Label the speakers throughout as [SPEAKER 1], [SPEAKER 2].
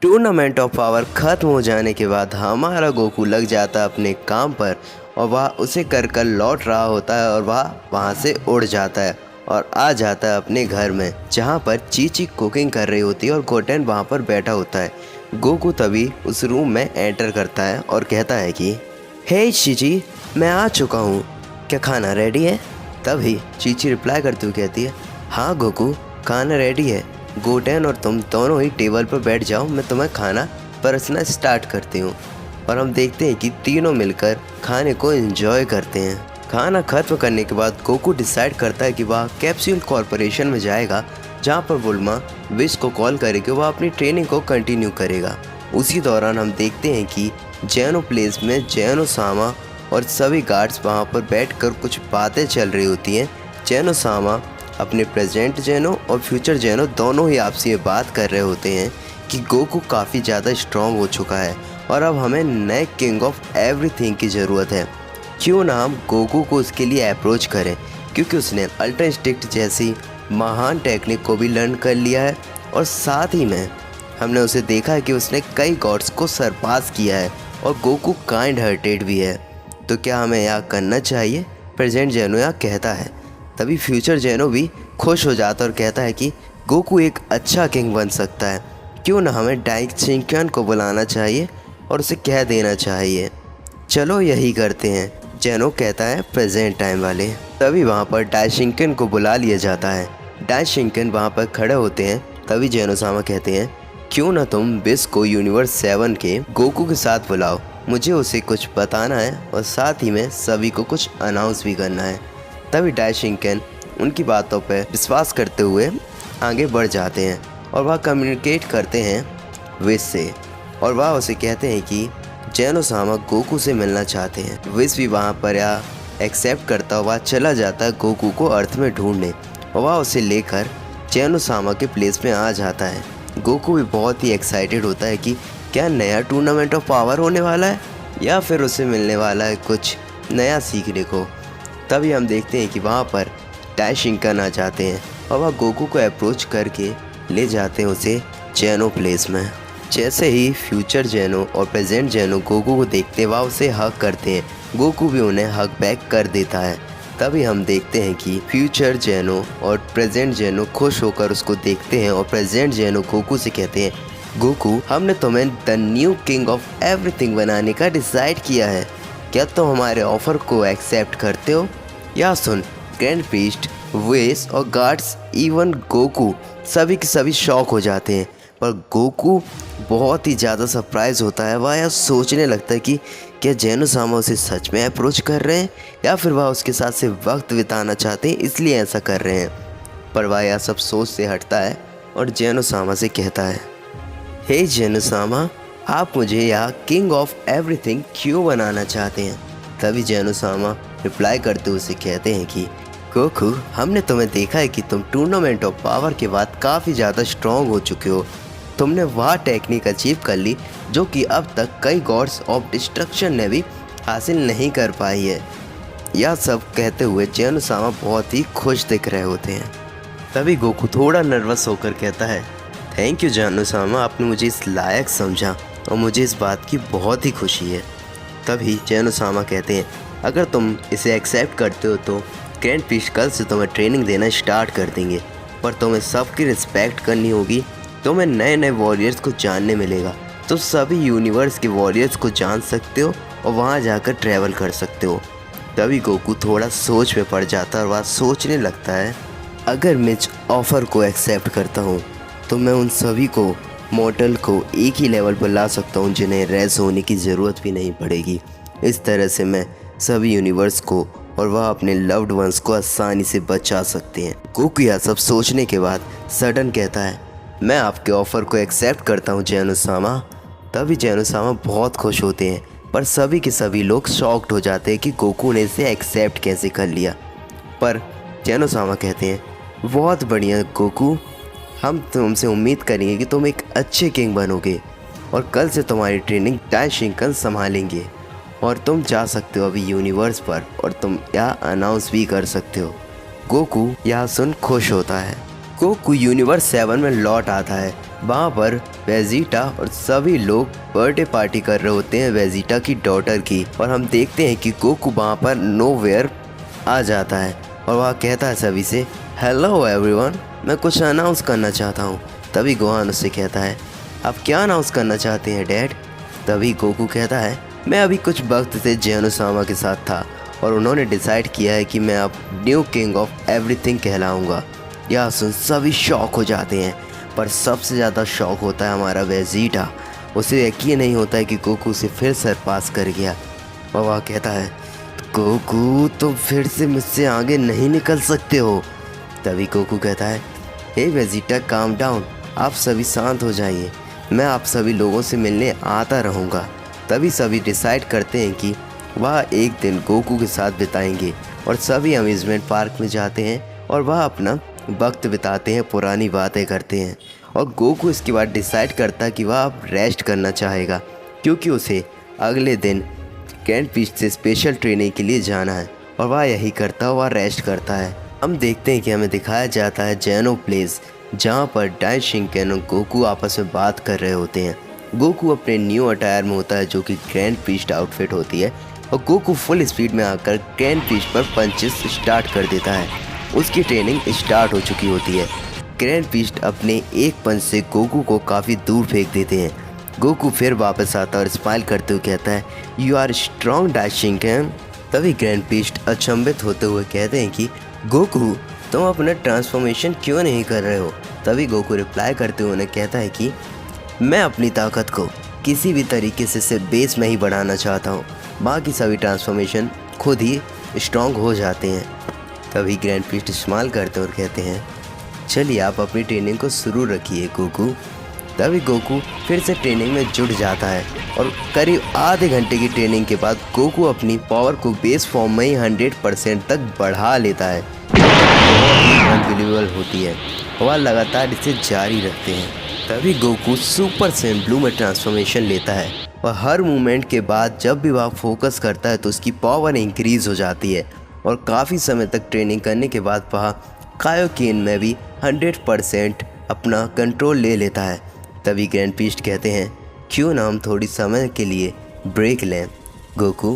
[SPEAKER 1] Tournament of power ख़त्म हो जाने के बाद हमारा गोकू लग जाता है अपने काम पर और वह उसे कर लौट रहा होता है और वह वहाँ से उड़ जाता है और आ जाता है अपने घर में, जहाँ पर चीची कुकिंग कर रही होती है और गोटेन वहाँ पर बैठा होता है। गोकू तभी उस रूम में एंटर करता है और कहता है कि हे चीची, मैं आ चुका हूँ, क्या खाना रेडी है? तभी चीची रिप्लाई करती हुई कहती है, हाँ गोकू, खाना रेडी है। गोटेन और तुम दोनों ही टेबल पर बैठ जाओ, मैं तुम्हें खाना परोसना स्टार्ट करती हूँ। और हम देखते हैं कि तीनों मिलकर खाने को एंजॉय करते हैं। खाना खत्म करने के बाद गोकू डिसाइड करता है कि वह कैप्सूल कॉरपोरेशन में जाएगा, जहाँ पर बुल्मा विश को कॉल करके वह अपनी ट्रेनिंग को कंटिन्यू करेगा। उसी दौरान हम देखते हैं कि जैनो प्लेस में जैनो सामा और सभी गार्ड्स वहाँ पर बैठकर कुछ बातें चल रही होती हैं। जैनो सामा अपने प्रेजेंट जैनो और फ्यूचर जैनो दोनों ही आपसी ये बात कर रहे होते हैं कि गोकू काफ़ी ज़्यादा स्ट्रॉन्ग हो चुका है और अब हमें नए किंग ऑफ एवरीथिंग की ज़रूरत है। क्यों ना हम गोकू को उसके लिए अप्रोच करें, क्योंकि उसने अल्ट्रा इंस्टिंक्ट जैसी महान टेक्निक को भी लर्न कर लिया है और साथ ही में हमने उसे देखा है कि उसने कई गॉड्स को सरपास किया है और गोकू काइंड हार्टेड भी है। तो क्या हमें यह करना चाहिए? प्रेजेंट जैनो यह कहता है। तभी फ्यूचर जैनो भी खुश हो जाता है और कहता है कि गोकू एक अच्छा किंग बन सकता है, क्यों ना हमें डाई शिंकन को बुलाना चाहिए और उसे कह देना चाहिए। चलो यही करते हैं, जैनो कहता है प्रेजेंट टाइम वाले। तभी वहाँ पर डाई शिंकन को बुला लिया जाता है। डाई शिंकन वहाँ पर खड़े होते हैं। तभी जैनो सामा कहते हैं, क्यों ना तुम बिस को यूनिवर्स 7 के गोकू के साथ बुलाओ, मुझे उसे कुछ बताना है और साथ ही में सभी को कुछ अनाउंस भी करना है। तभी डाई शिंकन उनकी बातों पर विश्वास करते हुए आगे बढ़ जाते हैं और वह कम्युनिकेट करते हैं विश से और वह उसे कहते हैं कि जैनो सामा गोकू से मिलना चाहते हैं। विश भी वहाँ पर यह एक्सेप्ट करता हुआ चला जाता है गोकू को अर्थ में ढूंढने और वह उसे लेकर जैनो सामा के प्लेस में आ जाता है। गोकू भी बहुत ही एक्साइटेड होता है कि क्या नया टूर्नामेंट ऑफ पावर होने वाला है या फिर उसे मिलने वाला है कुछ नया सीखने को। तभी हम देखते हैं कि वहाँ पर डाई शिंकन आ जाते हैं और वह गोकू को अप्रोच करके ले जाते हैं उसे जैनो प्लेस में। जैसे ही फ्यूचर जैनो और प्रेजेंट जैनो गोकू को देखते वह उसे हग करते हैं, गोकू भी उन्हें हग बैक कर देता है। तभी हम देखते हैं कि फ्यूचर जैनो और प्रेजेंट जैनो खुश होकर उसको देखते हैं और प्रेजेंट जैनो गोकू से कहते हैं, गोकू, हमने तुम्हें the new king of everything बनाने का डिसाइड किया है, क्या तुम हमारे ऑफर को एक्सेप्ट करते हो? या सुन, ग्रैंड प्रीस्ट, वेस और गार्ड्स, इवन गोकू सभी के सभी शॉक हो जाते हैं। पर गोकू बहुत ही ज़्यादा सरप्राइज होता है। वह यह सोचने लगता है कि क्या जैनो सामा उसे सच में अप्रोच कर रहे हैं या फिर वह उसके साथ से वक्त बिताना चाहते हैं इसलिए ऐसा कर रहे हैं। पर वह यह सब सोच से हटता है और जैनो सामा से कहता है, हे जैनो सामा, आप मुझे यहाँ किंग ऑफ एवरीथिंग क्यों बनाना चाहते हैं? तभी जैनो सामा रिप्लाई करते हुए उसे कहते हैं कि गोकू, हमने तुम्हें देखा है कि तुम टूर्नामेंट ऑफ पावर के बाद काफ़ी ज़्यादा स्ट्रॉन्ग हो चुके हो। तुमने वह टेक्निक अचीव कर ली जो कि अब तक कई गॉड्स ऑफ डिस्ट्रक्शन ने भी हासिल नहीं कर पाई है। यह सब कहते हुए जैनो सामा बहुत ही खुश दिख रहे होते हैं। तभी गोकू थोड़ा नर्वस होकर कहता है, थैंक यू जैनो सामा, आपने मुझे इस लायक समझा और मुझे इस बात की बहुत ही खुशी है। तभी जैनो सामा कहते हैं, अगर तुम इसे एक्सेप्ट करते हो तो ग्रैंड प्रीस्ट कल से तुम्हें ट्रेनिंग देना स्टार्ट कर देंगे, पर तुम्हें सबकी रिस्पेक्ट करनी होगी। तुम्हें नए नए वॉरियर्स को जानने मिलेगा, तो सभी यूनिवर्स के वॉरियर्स को जान सकते हो और वहाँ जाकर ट्रैवल कर सकते हो। तभी गोकू थोड़ा सोच में पड़ जाता है और वह सोचने लगता है, अगर मैं इस ऑफ़र को एक्सेप्ट करता हूँ तो मैं उन सभी को मॉर्टल को एक ही लेवल पर ला सकता हूँ जिन्हें रेस होने की ज़रूरत भी नहीं पड़ेगी। इस तरह से मैं सभी यूनिवर्स को और वह अपने लव्ड वंस को आसानी से बचा सकते हैं। गोकू यह सब सोचने के बाद सडन कहता है, मैं आपके ऑफ़र को एक्सेप्ट करता हूँ जैनो सामा। तभी जैनो सामा बहुत खुश होते हैं, पर सभी के सभी लोग शॉक्ड हो जाते हैं कि गोकू ने इसे एक्सेप्ट कैसे कर लिया। पर जैनो सामा कहते हैं, बहुत बढ़िया गोकू, हम तुमसे उम्मीद करेंगे कि तुम एक अच्छे किंग बनोगे और कल से तुम्हारी ट्रेनिंग डाई शिंकन संभालेंगे और तुम जा सकते हो अभी यूनिवर्स पर और तुम यह अनाउंस भी कर सकते हो। गोकू यह सुन खुश होता है। गोकू यूनिवर्स 7 में लौट आता है वहाँ पर वेजिटा और सभी लोग बर्थडे पार्टी कर रहे होते हैं वेजिटा की डॉटर की। और हम देखते हैं कि गोकू वहाँ पर नोवेयर आ जाता है और वह कहता है सभी से, हेलो एवरीवन, मैं कुछ अनाउंस करना चाहता हूँ। तभी गोहान उससे कहता है, आप क्या अनाउंस करना चाहते हैं डैड? तभी गोकू कहता है, मैं अभी कुछ वक्त से जेनोसामा के साथ था और उन्होंने डिसाइड किया है कि मैं अब न्यू किंग ऑफ एवरीथिंग कहलाऊँगा। यह सुन सभी शॉक हो जाते हैं, पर सबसे ज़्यादा शौक होता है हमारा वेजिटा। उसे यकीन नहीं होता है कि गोकू से फिर सरपास कर गया और वह कहता है, गोकू तुम फिर से मुझसे आगे नहीं निकल सकते हो। तभी गोकू कहता है, हे वेजिटा काम डाउन, आप सभी शांत हो जाइए, मैं आप सभी लोगों से मिलने आता रहूँगा। तभी सभी डिसाइड करते हैं कि वह एक दिन गोकू के साथ बिताएंगे और सभी अम्यूज़मेंट पार्क में जाते हैं और वह अपना वक्त बिताते हैं, पुरानी बातें करते हैं। और गोकू इसके बाद डिसाइड करता है कि वह अब रेस्ट करना चाहेगा क्योंकि उसे अगले दिन ग्रैंड पीस्ट से स्पेशल ट्रेनिंग के लिए जाना है। और वह यही करता है, वह रेस्ट करता है। हम देखते हैं कि हमें दिखाया जाता है जेनो प्लेस, जहाँ पर डाइशिंकेन और गोकू आपस में बात कर रहे होते हैं। गोकू अपने न्यू अटायर में होता है जो कि ग्रैंड पीस्ट आउटफिट होती है और गोकू फुल स्पीड में आकर ग्रैंड पीस्ट पर पंचेस स्टार्ट कर देता है। उसकी ट्रेनिंग स्टार्ट हो चुकी होती है। ग्रैंड पीस्ट अपने एक पंच से गोकू को काफ़ी दूर फेंक देते हैं। गोकू फिर वापस आता और स्माइल करते हुए कहता है, यू आर स्ट्रॉन्ग डाइशिंकेन। तभी ग्रैंड पीस्ट अचंभित होते हुए कहते हैं कि गोकू तुम अपना ट्रांसफॉर्मेशन क्यों नहीं कर रहे हो? तभी गोकू रिप्लाई करते हुए उन्हें कहता है कि मैं अपनी ताकत को किसी भी तरीके से सिर्फ बेस में ही बढ़ाना चाहता हूँ, बाकी सभी ट्रांसफॉर्मेशन खुद ही स्ट्रॉन्ग हो जाते हैं। तभी ग्रैंड पीस्ट इस्तेमाल करते और कहते हैं, चलिए आप अपनी ट्रेनिंग को शुरू रखिए गोकू। तभी गोकू फिर से ट्रेनिंग में जुट जाता है और करीब आधे घंटे की ट्रेनिंग के बाद गोकू अपनी पावर को बेस फॉर्म में ही 100% तक बढ़ा लेता है। अनबिलीवेबल होती है, वह लगातार इसे जारी रखते हैं। तभी गोकू सुपर सैयन ब्लू में ट्रांसफॉर्मेशन लेता है और हर मूवमेंट के बाद जब भी वह फोकस करता है तो उसकी पावर इंक्रीज़ हो जाती है। और काफ़ी समय तक ट्रेनिंग करने के बाद वह कायोकेन में भी 100% अपना कंट्रोल ले लेता है। तभी ग्रैंड पीस्ट कहते हैं, क्यों ना हम थोड़ी समय के लिए ब्रेक लें गोकू?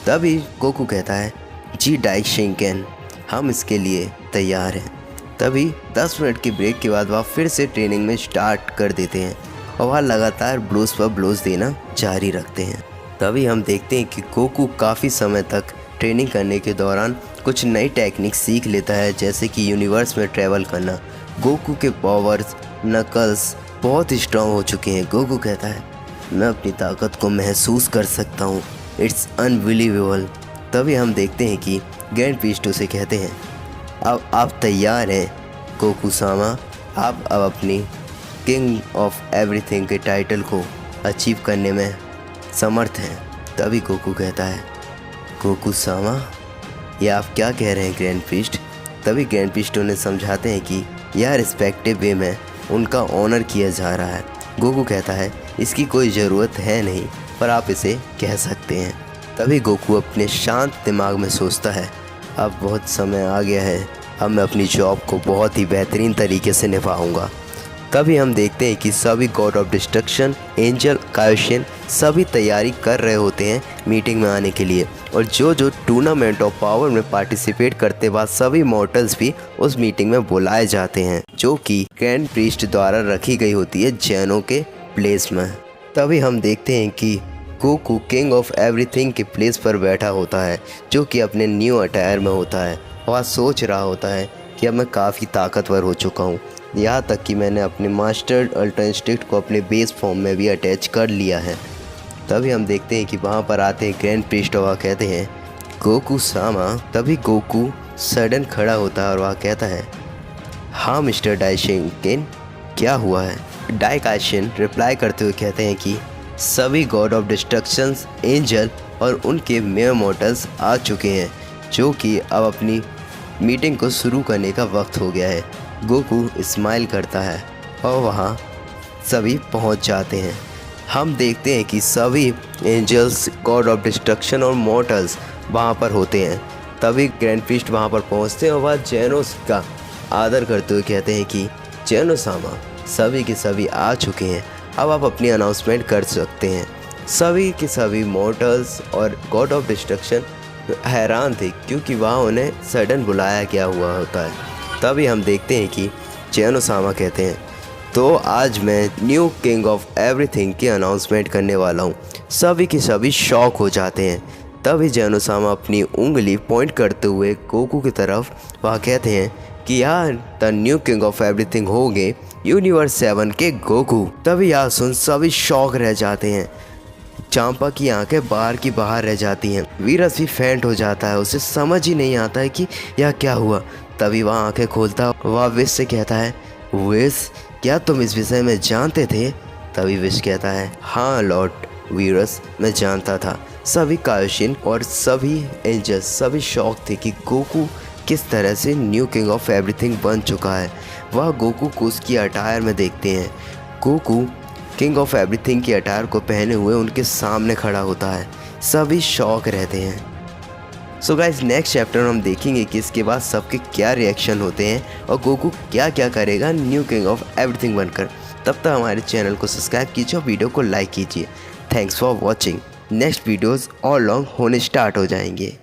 [SPEAKER 1] तभी गोकू कहता है, जी डाइशिंकेन, हम इसके लिए तैयार हैं। तभी 10 मिनट के ब्रेक के बाद वह फिर से ट्रेनिंग में स्टार्ट कर देते हैं और वह लगातार ब्लोज पर ब्लोज देना जारी रखते हैं। तभी हम देखते हैं कि गोकू काफ़ी समय तक ट्रेनिंग करने के दौरान कुछ नई टेक्निक सीख लेता है, जैसे कि यूनिवर्स में ट्रैवल करना। गोकू के पावर्स नकल्स बहुत स्ट्रॉन्ग हो चुके हैं। गोकू कहता है, मैं अपनी ताकत को महसूस कर सकता हूँ, इट्स अनबिलीवेबल। तभी हम देखते हैं कि ग्रैंड पीस्ट उसे कहते हैं, अब आप तैयार हैं गोकू सामा, आप अब अपनी किंग ऑफ एवरीथिंग के टाइटल को अचीव करने में समर्थ हैं। तभी गोकू कहता है, गोकू सामा, ये आप क्या कह रहे हैं ग्रैंड पीस्ट? तभी ग्रैंड पीस्ट उन्हें समझाते हैं कि यह रिस्पेक्टिव वे में उनका ऑनर किया जा रहा है। गोकू कहता है, इसकी कोई ज़रूरत है नहीं, पर आप इसे कह सकते हैं। तभी गोकू अपने शांत दिमाग में सोचता है, अब बहुत समय आ गया है, अब मैं अपनी जॉब को बहुत ही बेहतरीन तरीके से निभाऊंगा। तभी हम देखते हैं कि सभी गॉड ऑफ डिस्ट्रक्शन, एंजल, कायोशिन सभी तैयारी कर रहे होते हैं मीटिंग में आने के लिए। और जो टूर्नामेंट ऑफ पावर में पार्टिसिपेट करते बाद सभी मॉर्टल्स भी उस मीटिंग में बुलाए जाते हैं, जो कि ग्रैंड प्रीस्ट द्वारा रखी गई होती है जेनो के प्लेस में। तभी हम देखते हैं कि गोकू किंग ऑफ एवरीथिंग के प्लेस पर बैठा होता है, जो कि अपने न्यू अटायर में होता है। वह सोच रहा होता है कि अब मैं काफ़ी ताकतवर हो चुका हूँ, यहाँ तक कि मैंने अपने मास्टर अल्ट्रा इंस्टिंक्ट को अपने बेस फॉर्म में भी अटैच कर लिया है। तभी हम देखते हैं कि वहाँ पर आते हैं ग्रैंड प्रीस्ट और वह कहते हैं, गोकू सामा। तभी गोकू सडन खड़ा होता है और वह कहता है, हाँ मिस्टर डाइशिंकेन, क्या हुआ है? डाइकाशिन रिप्लाई करते हुए कहते हैं कि सभी गॉड ऑफ डिस्ट्रक्शंस, एंजल और उनके मेयर मॉर्टल्स आ चुके हैं, जो कि अब अपनी मीटिंग को शुरू करने का वक्त हो गया है। गोकू स्माइल करता है और वहाँ सभी पहुँच जाते हैं। हम देखते हैं कि सभी एंजल्स, गॉड ऑफ डिस्ट्रक्शन और मॉर्टल्स वहाँ पर होते हैं। तभी ग्रैंड प्रीस्ट वहाँ पर पहुँचते हैं और वह जेनोस का आदर करते हुए कहते हैं कि जेनो सामा, सभी के सभी आ चुके हैं। अब आप अपनी अनाउंसमेंट कर सकते हैं। सभी के सभी मॉर्टल्स और गॉड ऑफ डिस्ट्रक्शन हैरान थे क्योंकि वहाँ उन्हें सडन बुलाया गया हुआ होता है। तभी हम देखते हैं कि जेनोसामा कहते हैं, तो आज मैं न्यू किंग ऑफ एवरीथिंग की अनाउंसमेंट करने वाला हूँ। सभी के सभी शॉक हो जाते हैं। तभी जेनोसामा अपनी उंगली पॉइंट करते हुए गोकू की तरफ वह कहते हैं कि यार the new king of everything होंगे यूनिवर्स 7 के गोकू। तभी यह सुन सभी शॉक रह जाते हैं। चांपा की आंखें बाहर की बाहर रह जाती हैं। वीरस भी फेंट हो जाता है, उसे समझ ही नहीं आता है कि यह क्या हुआ। तभी वह आंखें खोलता वह विश से कहता है, विश क्या तुम इस विषय में जानते थे? तभी विश कहता है, हाँ लॉर्ड वीरस, मैं जानता था। सभी कायोशिन और सभी एंजल्स सभी शॉक थे कि गोकू किस तरह से न्यू किंग ऑफ एवरीथिंग बन चुका है। वह गोकू को उसकी अटायर में देखते हैं। गोकू किंग ऑफ एवरीथिंग की अटायर को पहने हुए उनके सामने खड़ा होता है। सभी शॉक रहते हैं। सो गाइस, नेक्स्ट चैप्टर में हम देखेंगे कि इसके बाद सबके क्या रिएक्शन होते हैं और गोकू क्या क्या करेगा न्यू किंग ऑफ एवरीथिंग बनकर। तब तक हमारे चैनल को सब्सक्राइब कीजिए और वीडियो को लाइक कीजिए। Thanks for watching. Next videos और लॉन्ग होने स्टार्ट हो जाएंगे।